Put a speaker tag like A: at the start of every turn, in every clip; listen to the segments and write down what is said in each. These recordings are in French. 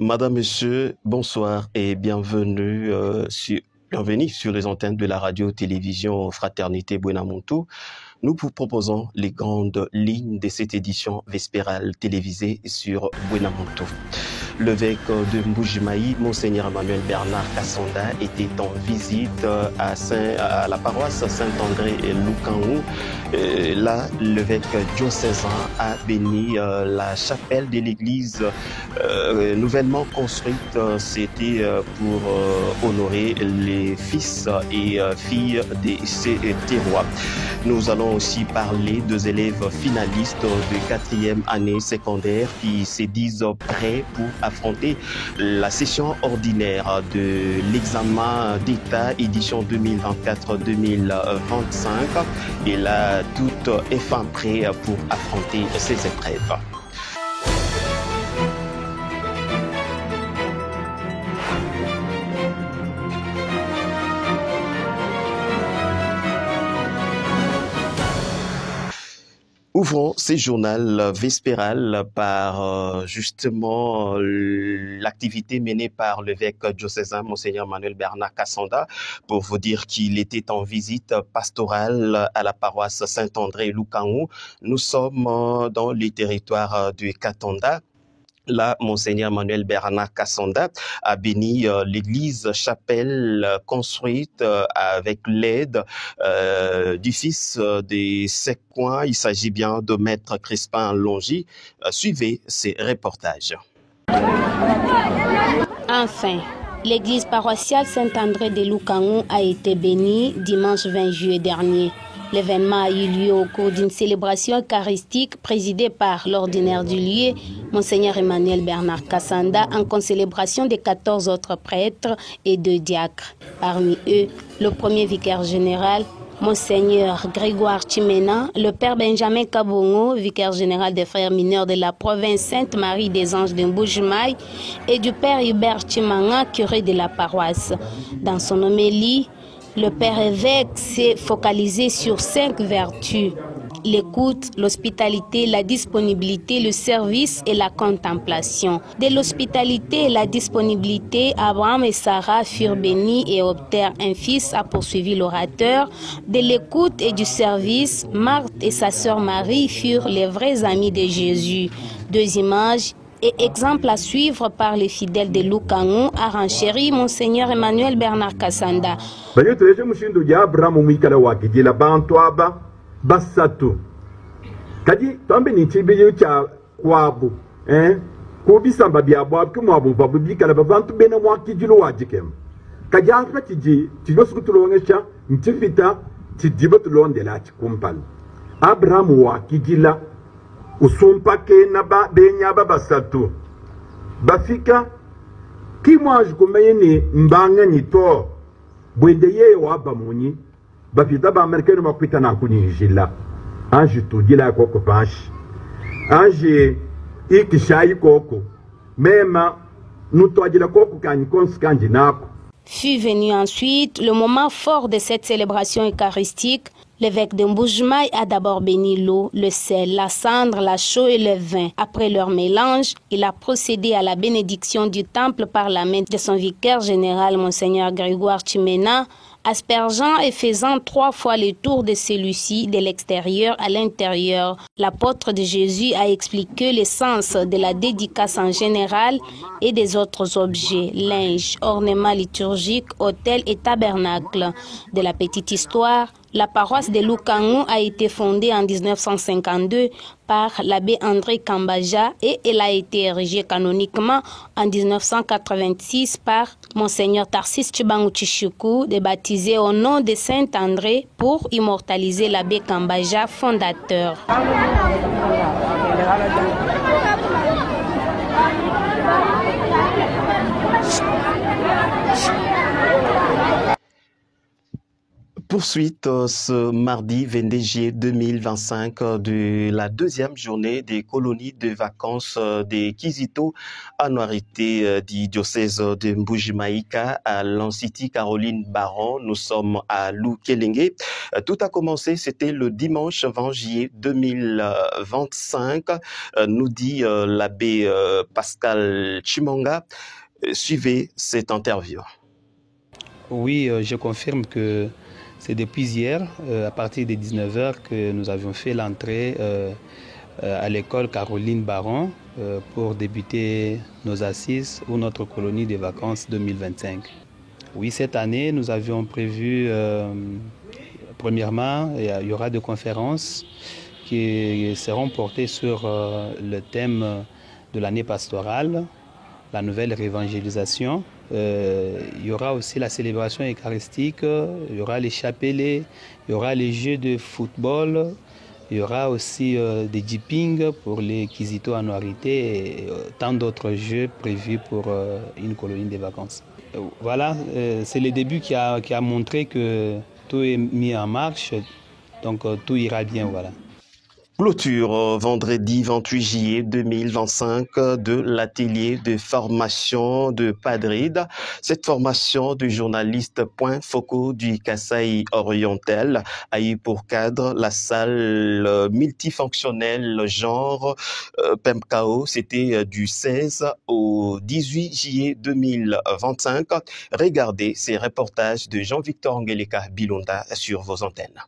A: Madame, Monsieur, bonsoir et bienvenue sur les antennes de la radio-télévision Fraternité Buenamontu. Nous vous proposons les grandes lignes de cette édition vespérale télévisée sur Buenamontu. L'évêque de Mbujimayi, Monseigneur Emmanuel Bernard Kassonda, était en visite à la paroisse Saint-André et Lukaou. Là, l'évêque diocésain a béni la chapelle de l'église nouvellement construite. C'était pour honorer les fils et filles de ces terroirs. Nous allons aussi parler des élèves finalistes de 4e année secondaire qui se disent prêts pour affronter la session ordinaire de l'examen d'État édition 2024-2025. Et là, tout est fin prêt pour affronter ces épreuves. Ouvrons ce journal vespéral par justement l'activité menée par l'évêque diocésain Monseigneur Emmanuel Bernard Kassonda pour vous dire qu'il était en visite pastorale à la paroisse Saint-André Lukaou. Nous sommes dans les territoires du Katanda. Là, Monseigneur Emmanuel Bernard Kassonda a béni l'église chapelle construite avec l'aide du fils des Séquois. Il s'agit bien de Maître Crispin Longy. Suivez ces reportages.
B: Enfin, l'église paroissiale Saint-André de Lukaou a été bénie dimanche 20 juillet dernier. L'événement a eu lieu au cours d'une célébration eucharistique présidée par l'ordinaire du lieu, Monseigneur Emmanuel Bernard Kassonda, en concélébration de 14 autres prêtres et 2 diacres. Parmi eux, le premier vicaire général, Monseigneur Grégoire Chimena, le Père Benjamin Kabongo, vicaire général des frères mineurs de la province Sainte-Marie des Anges de Mbujimayi, et du Père Hubert Chimanga, curé de la paroisse. Dans son homélie, le Père évêque s'est focalisé sur 5 vertus: l'écoute, l'hospitalité, la disponibilité, le service et la contemplation. De l'hospitalité et la disponibilité, Abraham et Sarah furent bénis et obtinrent un fils, a poursuivi l'orateur. De l'écoute et du service, Marthe et sa sœur Marie furent les vrais amis de Jésus. 2 images et exemple à suivre par les fidèles de Lukaou, a renchéri Monseigneur Emmanuel Bernard Kassonda.
C: Basatu kadi tombe ni tibiyo cha kwabu ko bisamba bia bwa kuma bu babu bi kala babantu bena mwa kijilo wajikem kaja fa tiji tijo sukutulo ngesha ntifita tidibato londe la chikumpal Abraham wa kijila usumpa ke na ba benya basatu bafika kimwaje kumayeni mbanga ni to bwende ye wa bamunyi bafita ba amerikano makwita na kunyinjila anje tudila koko panshi anje ikishayi koko mema nutwajila koko kanyi konsikanji nako.
B: Fut venu ensuite le moment fort de cette célébration eucharistique. L'évêque de Mbujimayi a d'abord béni l'eau, le sel, la cendre, la chaux et le vin. Après leur mélange, il a procédé à la bénédiction du temple par la main de son vicaire général, Monseigneur Grégoire Chimena, aspergeant et faisant 3 fois le tour de celui-ci de l'extérieur à l'intérieur. L'apôtre de Jésus a expliqué le sens de la dédicace en général et des autres objets, linge, ornements liturgiques, autels et tabernacles. De la petite histoire, la paroisse de Lukaou a été fondée en 1952 par l'abbé André Kambaja et elle a été érigée canoniquement en 1986 par Monseigneur Tarsis Chibangu Chishuku, baptisé au nom de Saint-André pour immortaliser l'abbé Kambaja, fondateur.
A: Poursuite ce mardi 22 juillet 2025 de la deuxième journée des colonies de vacances des Kizito annualité du diocèse de Mbujimaïka à l'Ancity Caroline Baron. Nous sommes à Loukelenge. Tout a commencé, c'était le dimanche 20 juillet 2025, nous dit l'abbé Pascal Chimanga. Suivez cette interview.
D: Oui, je confirme que c'est depuis hier, à partir des 19h, que nous avions fait l'entrée à l'école Caroline Baron pour débuter nos assises ou notre colonie de vacances 2025. Oui, cette année, nous avions prévu, premièrement, il y aura des conférences qui seront portées sur le thème de l'année pastorale, la nouvelle réévangélisation. Il y aura aussi la célébration eucharistique, il y aura les chapelets, il y aura les jeux de football, il y aura aussi des jipping pour les Kizito annualité et tant d'autres jeux prévus pour une colonie de vacances. Voilà, c'est le début qui a montré que tout est mis en marche, donc tout ira bien, voilà.
A: Clôture vendredi 28 juillet 2025 de l'atelier de formation de Padrid. Cette formation de journaliste point focaux du Kasaï oriental a eu pour cadre la salle multifonctionnelle genre PEMKAO. C'était du 16 au 18 juillet 2025. Regardez ces reportages de Jean-Victor Ngeleka Bilonda sur vos antennes.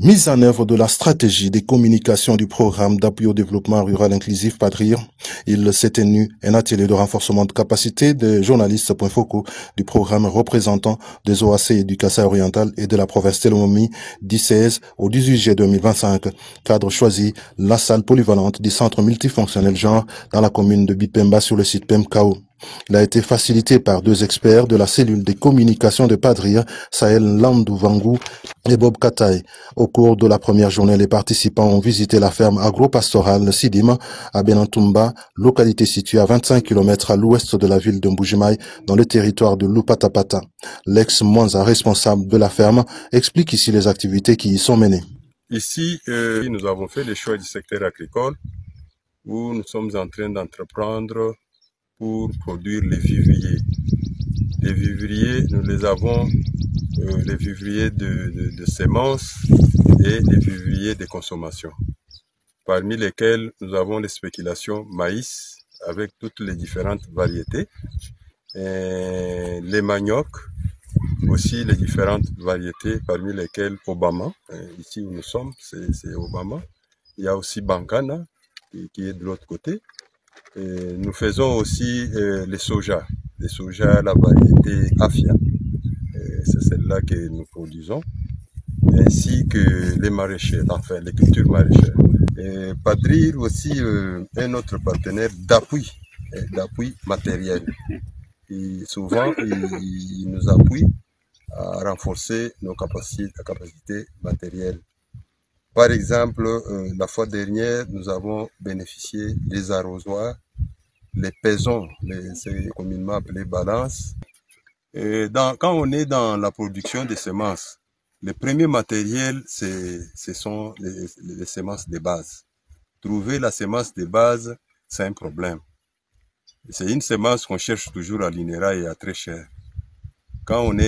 E: Mise en œuvre de la stratégie des communications du programme d'appui au développement rural inclusif Padrir, il s'est tenu un atelier de renforcement de capacité des journalistes point focaux du programme représentant des OAC du Kasaï oriental et de la province Telomomi du 16 au 18 juillet 2025. Cadre choisi, la salle polyvalente du centre multifonctionnel genre dans la commune de Bipemba sur le site PEMKAO. Il a été facilité par deux experts de la cellule des communications de Padrir, Sahel Landou Vangou et Bob Kataï. Au cours de la première journée, les participants ont visité la ferme agro-pastorale Sidim à Benantumba, localité située à 25 km à l'ouest de la ville de Mbujimaï, dans le territoire de Lupatapata. L'ex-Mwanza responsable de la ferme explique ici les activités qui y sont menées.
F: Ici, nous avons fait le choix du secteur agricole où nous sommes en train d'entreprendre pour produire les vivriers. Les vivriers, nous les avons, les vivriers de semences et les vivriers de consommation, parmi lesquels nous avons les spéculations maïs avec toutes les différentes variétés, et les maniocs, aussi les différentes variétés parmi lesquelles Obama, ici où nous sommes, c'est Obama. Il y a aussi Bankana qui est de l'autre côté. Et nous faisons aussi les soja, la variété Afia, c'est celle-là que nous produisons, ainsi que les maraîchers, enfin les cultures maraîchères. Et Padrir aussi est notre partenaire d'appui matériel. Et souvent, il nous appuie à renforcer nos capacités matérielles. Par exemple, la fois dernière, nous avons bénéficié des arrosoirs, les paisons, c'est communément appelé balance. Quand on est dans la production des semences, le premier matériel, ce sont les semences de base. Trouver la semence de base, c'est un problème. C'est une semence qu'on cherche toujours à l'INERA et à très cher. Quand on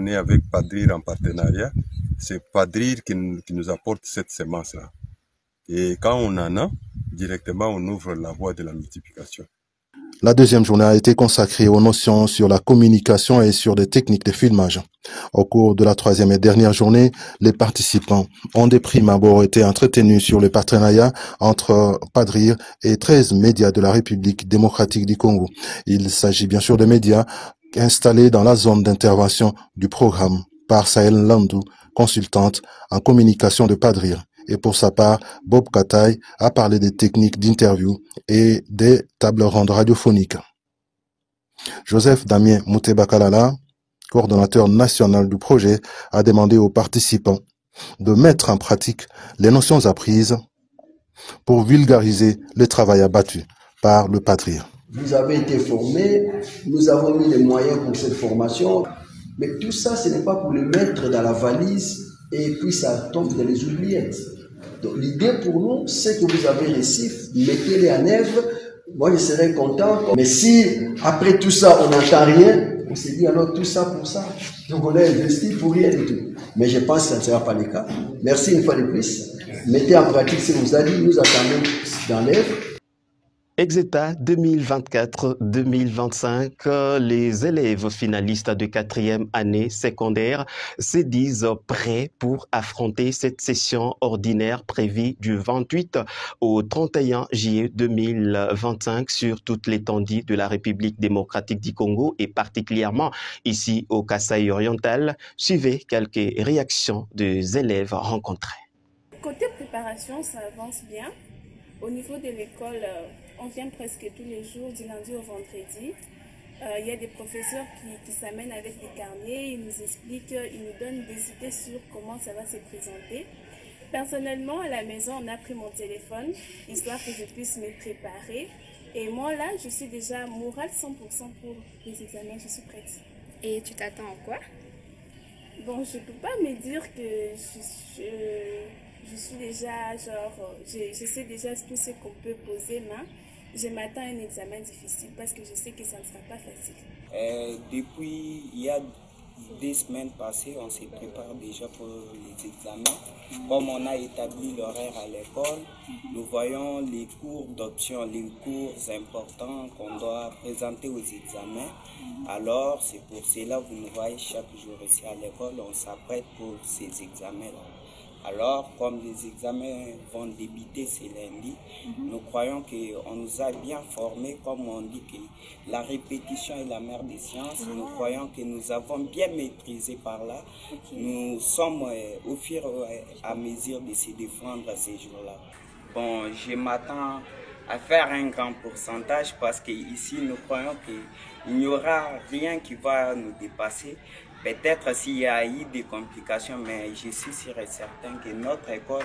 F: est avec Padrir en partenariat, c'est Padrir qui nous apporte cette semence-là. Et quand on en a, directement, on ouvre la voie de la multiplication.
E: La deuxième journée a été consacrée aux notions sur la communication et sur des techniques de filmage. Au cours de la troisième et dernière journée, les participants ont de prime abord été entretenus sur le partenariat entre Padrir et 13 médias de la République démocratique du Congo. Il s'agit bien sûr de médias installés dans la zone d'intervention du programme par Sahel Landou, consultante en communication de Padrir. Et pour sa part, Bob Kataï a parlé des techniques d'interview et des tables rondes radiophoniques. Joseph Damien Moutebakalala, coordonnateur national du projet, a demandé aux participants de mettre en pratique les notions apprises pour vulgariser le travail abattu par le Padrir.
G: Vous avez été formés, nous avons mis les moyens pour cette formation. Mais tout ça, ce n'est pas pour le mettre dans la valise et puis ça tombe dans les oubliettes. Donc l'idée pour nous, c'est que vous avez réussi, mettez-les en œuvre. Moi, je serais content. Mais si, après tout ça, on n'entend rien, on se dit alors tout ça pour ça. Donc on a investi pour rien du tout. Mais je pense que ça ne sera pas le cas. Merci une fois de plus. Mettez en pratique ce que vous avez dit, nous attendons dans l'œuvre.
A: Exeta 2024-2025, les élèves finalistes de 4e année secondaire se disent prêts pour affronter cette session ordinaire prévue du 28 au 31 juillet 2025 sur toute l'étendue de la République démocratique du Congo et particulièrement ici au Kasaï oriental. Suivez quelques réactions des élèves rencontrés.
H: Côté préparation, ça avance bien. Au niveau de l'école, on vient presque tous les jours, du lundi au vendredi. Il y a des professeurs qui s'amènent avec des carnets, ils nous expliquent, ils nous donnent des idées sur comment ça va se présenter. Personnellement, à la maison, on a pris mon téléphone, histoire que je puisse me préparer. Et moi, là, je suis déjà morale 100% pour les examens, je suis prête.
I: Et tu t'attends à quoi?
H: Bon, je ne peux pas me dire que je suis déjà, je sais déjà tout ce qu'on peut poser, mais je m'attends à un examen difficile parce que je sais que ça ne sera pas facile.
J: Depuis il y a 2 semaines passées, on se prépare déjà pour les examens. Comme on a établi l'horaire à l'école, nous voyons les cours d'option, les cours importants qu'on doit présenter aux examens. Alors, c'est pour cela que vous nous voyez chaque jour ici à l'école, on s'apprête pour ces examens-là. Alors, comme les examens vont débuter ce lundi, nous croyons qu'on nous a bien formés, comme on dit que la répétition est la mère des sciences. Nous croyons que nous avons bien maîtrisé par là. Nous sommes au fur et à mesure de se défendre ces jours-là. Bon, je m'attends à faire un grand pourcentage parce qu'ici, nous croyons qu'il n'y aura rien qui va nous dépasser. Peut-être s'il y a eu des complications, mais je suis sûr et certain que notre école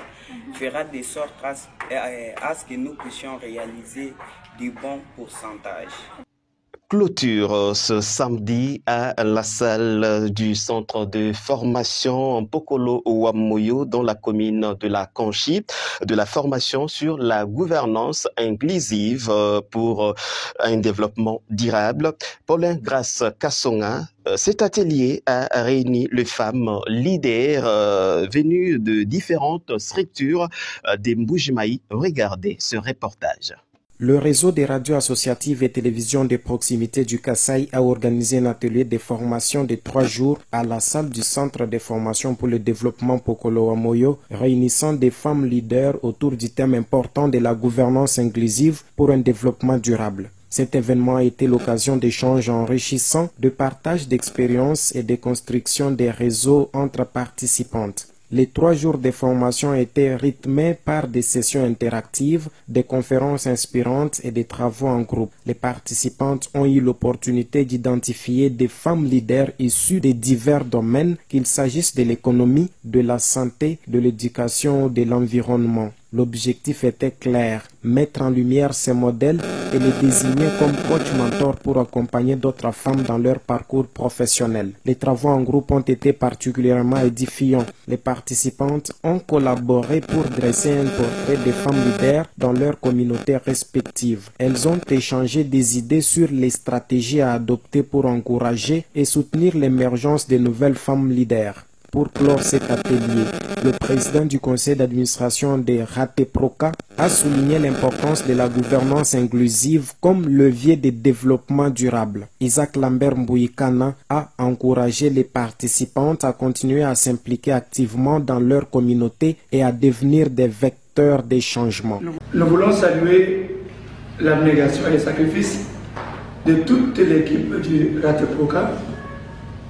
J: fera de sorte à ce que nous puissions réaliser de bons pourcentages.
A: Clôture ce samedi à la salle du centre de formation Pokolo Wamoyo dans la commune de la Conchi de la formation sur la gouvernance inclusive pour un développement durable. Paulin Grace Kassonga, cet atelier a réuni les femmes leaders venues de différentes structures des Mbujimaï. Regardez ce reportage.
K: Le réseau des radios associatives et télévisions de proximité du Kasaï a organisé un atelier de formation de 3 jours à la salle du centre de formation pour le développement Pokolo Wamoyo, réunissant des femmes leaders autour du thème important de la gouvernance inclusive pour un développement durable. Cet événement a été l'occasion d'échanges enrichissants, de partage d'expériences et de construction des réseaux entre participantes. Les 3 jours de formation étaient rythmés par des sessions interactives, des conférences inspirantes et des travaux en groupe. Les participantes ont eu l'opportunité d'identifier des femmes leaders issues de divers domaines, qu'il s'agisse de l'économie, de la santé, de l'éducation ou de l'environnement. L'objectif était clair, mettre en lumière ces modèles et les désigner comme coach-mentor pour accompagner d'autres femmes dans leur parcours professionnel. Les travaux en groupe ont été particulièrement édifiants. Les participantes ont collaboré pour dresser un portrait des femmes leaders dans leurs communautés respectives. Elles ont échangé des idées sur les stratégies à adopter pour encourager et soutenir l'émergence de nouvelles femmes leaders. Pour clore cet atelier, le président du conseil d'administration de Rateproca a souligné l'importance de la gouvernance inclusive comme levier de développement durable. Isaac Lambert Mbouikana a encouragé les participantes à continuer à s'impliquer activement dans leur communauté et à devenir des vecteurs des changements.
L: Nous voulons saluer l'abnégation et le sacrifice de toute l'équipe du Rateproca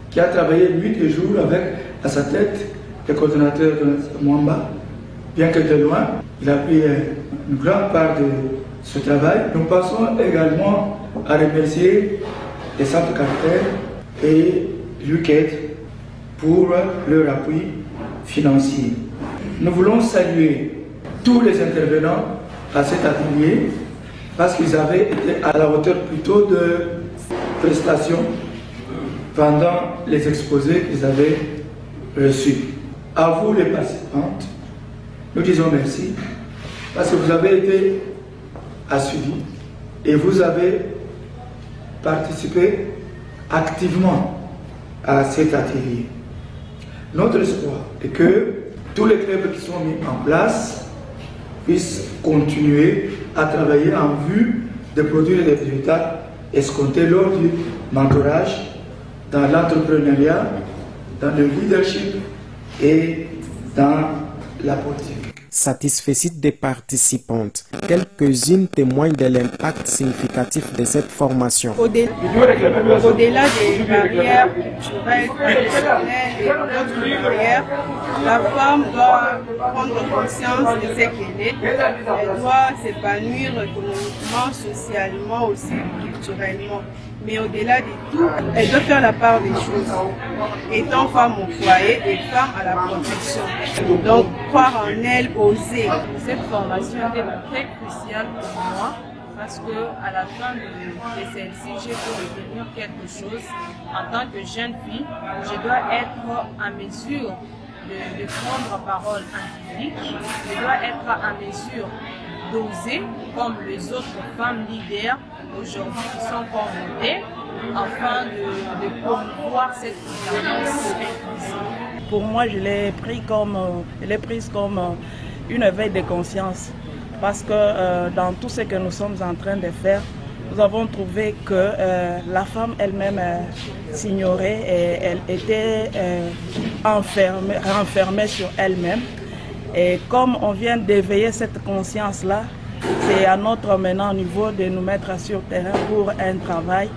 L: qui a travaillé nuit et jour avec à sa tête le coordonnateur de Mwamba. Bien que de loin, il a pris une grande part de ce travail. Nous passons également à remercier les centres caractères et l'UQED pour leur appui financier. Nous voulons saluer tous les intervenants à cet atelier parce qu'ils avaient été à la hauteur plutôt de prestations pendant les exposés qu'ils avaient reçus. À vous les participantes, nous disons merci parce que vous avez été assuivis et vous avez participé activement à cet atelier. Notre espoir est que tous les clubs qui sont mis en place puissent continuer à travailler en vue de produire des résultats escomptés lors du mentorage, dans l'entrepreneuriat, dans le leadership et dans la politique.
K: Satisfaites des participantes, quelques-unes témoignent de l'impact significatif de cette formation.
M: Au-delà des barrières culturelles, traditionnelles et d'autres barrières, la femme doit prendre conscience de ce qu'elle est. Elle doit s'épanouir économiquement, socialement, aussi culturellement. Mais au-delà de tout, elle doit faire la part des choses. Étant femme au foyer et femme à la protection. Donc, croire en elle, oser.
N: Cette formation était très cruciale pour moi parce que à la fin de celle-ci, j'ai pu retenir quelque chose. En tant que jeune fille, je dois être en mesure de prendre parole en public. Je dois être en mesure d'oser, comme les autres femmes leaders aujourd'hui qui sont convaincées, afin de promouvoir cette gouvernance inclusive.
O: Pour moi, je l'ai prise comme une éveil de conscience, parce que dans tout ce que nous sommes en train de faire, nous avons trouvé que la femme elle-même s'ignorait et elle était renfermée sur elle-même. Et comme on vient d'éveiller cette conscience-là, c'est à notre maintenant niveau de nous mettre sur terrain pour un travail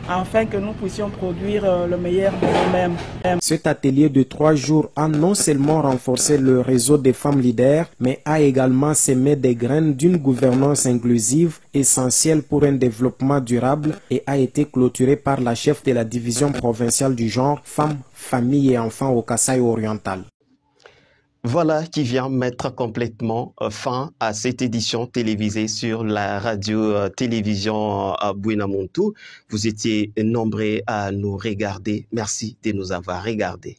O: afin que nous puissions produire le meilleur de nous-mêmes.
K: Cet atelier de 3 jours a non seulement renforcé le réseau des femmes leaders, mais a également semé des graines d'une gouvernance inclusive essentielle pour un développement durable et a été clôturé par la chef de la division provinciale du genre Femmes, Familles et Enfants au Kasaï oriental.
A: Voilà qui vient mettre complètement fin à cette édition télévisée sur la radio-télévision Buena Montu. Vous étiez nombreux à nous regarder. Merci de nous avoir regardés.